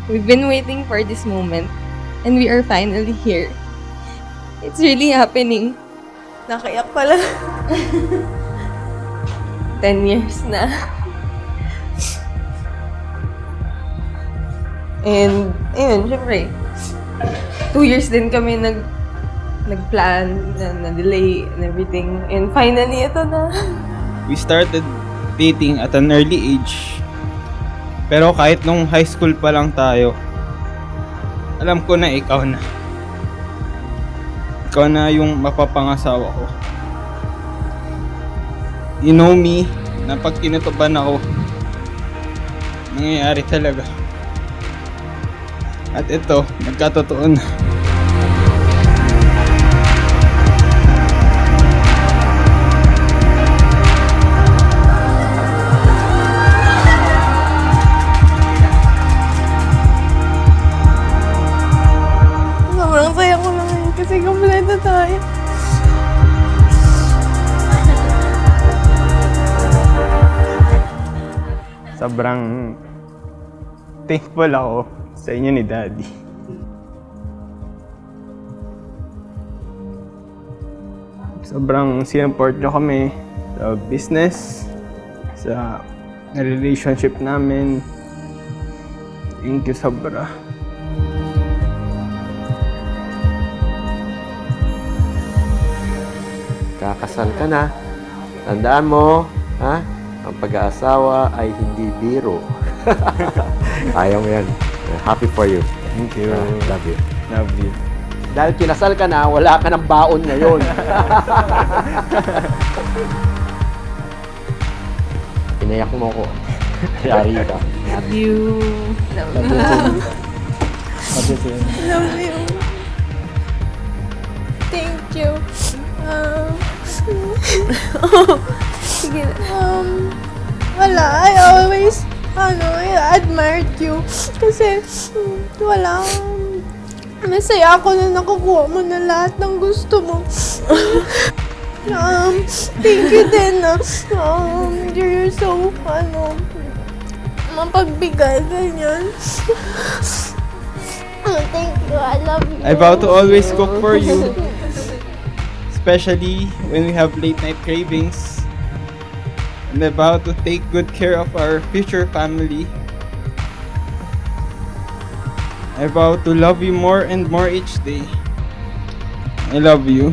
We've been waiting for this moment, and we are finally here. It's really happening. Nakaiyak pala. 10 years na. And, ayun, syempre, 2 years din kami nag-plan, na-delay, and everything. And finally, ito na. We started dating at an early age. Pero kahit nung high school pa lang tayo, alam ko na ikaw na. Ikaw na yung mapapangasawa ko. You know me, na pag kinutuban ako, nangyayari talaga. At ito, nagkatotoo na. Sobrang saya ko lang ngayon kasi kompleto tayo. Sobrang thankful ako sa inyo ni Daddy. Sobrang sinupport nyo kami sa business, sa relationship namin. Thank you sobra. Kakasal ka na. Tandaan mo, ha? Ang pag-aasawa ay hindi biro. Ayaw mo yan. Happy for you. Thank you. Love you. Love you. Dahil kinasal ka na, wala ka ng baon ngayon. Pinayak mo ko. Yari ka. Love you. Love you. Love you. Thank you. Sige. Wala. I always, I admired you. Kasi, wala. Masaya ako na nakukuha mo na lahat ng gusto mo. Thank you din na, you're so, mapagbigay, ganyan. Thank you. I love you. I vow to always cook for you. Especially when we have late night cravings. And I vow to take good care of our future family. I vow to love you more and more each day. I love you.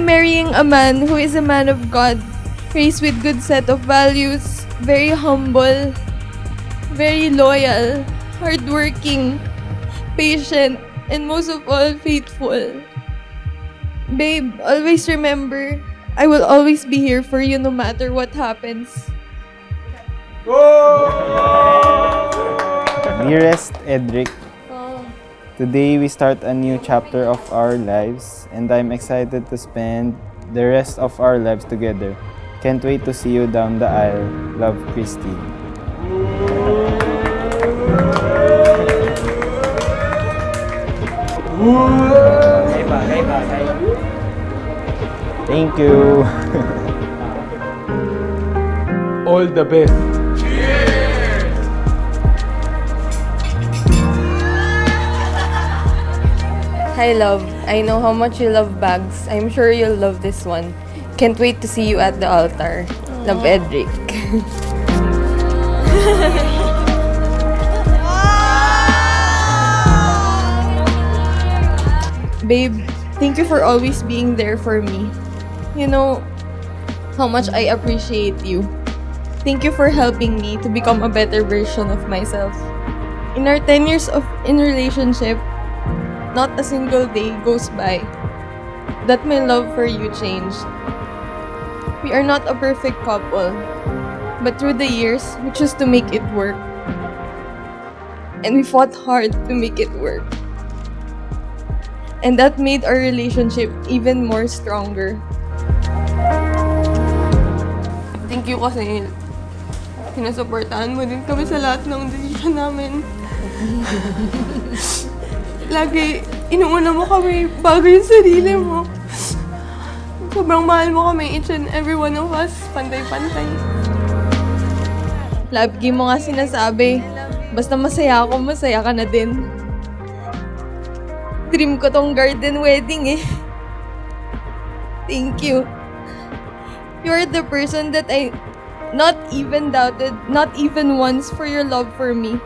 Marrying a man who is a man of God, raised with good set of values, very humble, very loyal, hardworking, patient, and most of all, faithful. Babe, always remember, I will always be here for you no matter what happens. Dearest Edric, today we start a new chapter of our lives and I'm excited to spend the rest of our lives together. Can't wait to see you down the aisle. Love, Kristine. Thank you. All the best. Hi, love. I know how much you love bags. I'm sure you'll love this one. Can't wait to see you at the altar. Love, Edric. Babe, thank you for always being there for me. You know how much I appreciate you. Thank you for helping me to become a better version of myself. In our 10 years in relationship, not a single day goes by that my love for you changed. We are not a perfect couple, but through the years, we chose to make it work. And we fought hard to make it work. And that made our relationship even more stronger. Thank you kasi sinusuportahan mo din kami sa lahat ng desisyon namin. Lagi, inuuna mo kami bago yung sarili mo. Sobrang mahal mo kami, each and every one of us, pantay-pantay. Lagi mo nga sinasabi, basta masaya ako, masaya ka na din. Dream ko tong garden wedding eh. Thank you. You're the person that I not even doubted, not even once for your love for me.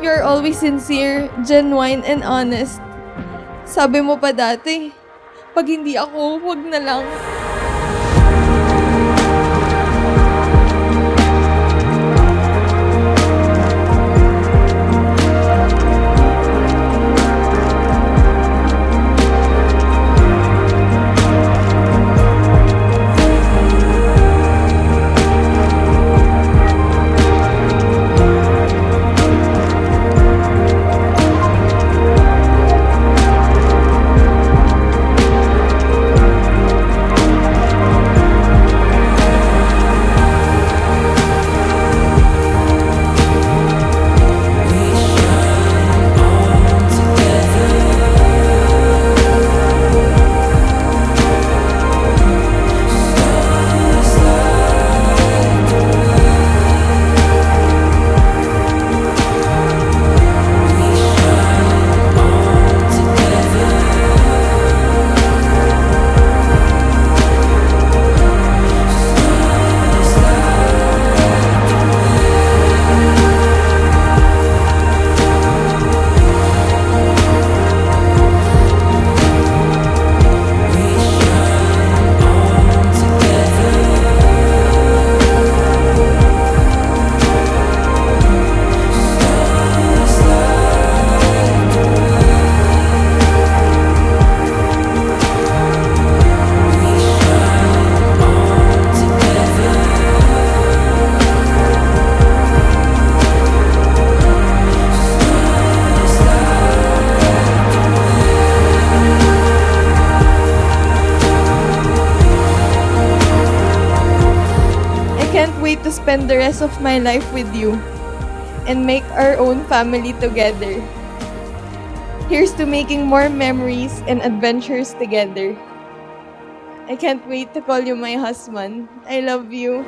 You're always sincere, genuine, and honest. Sabi mo pa dati, pag hindi ako, wag na lang. To spend the rest of my life with you and make our own family together. Here's to making more memories and adventures together. I can't wait to call you my husband. I love you.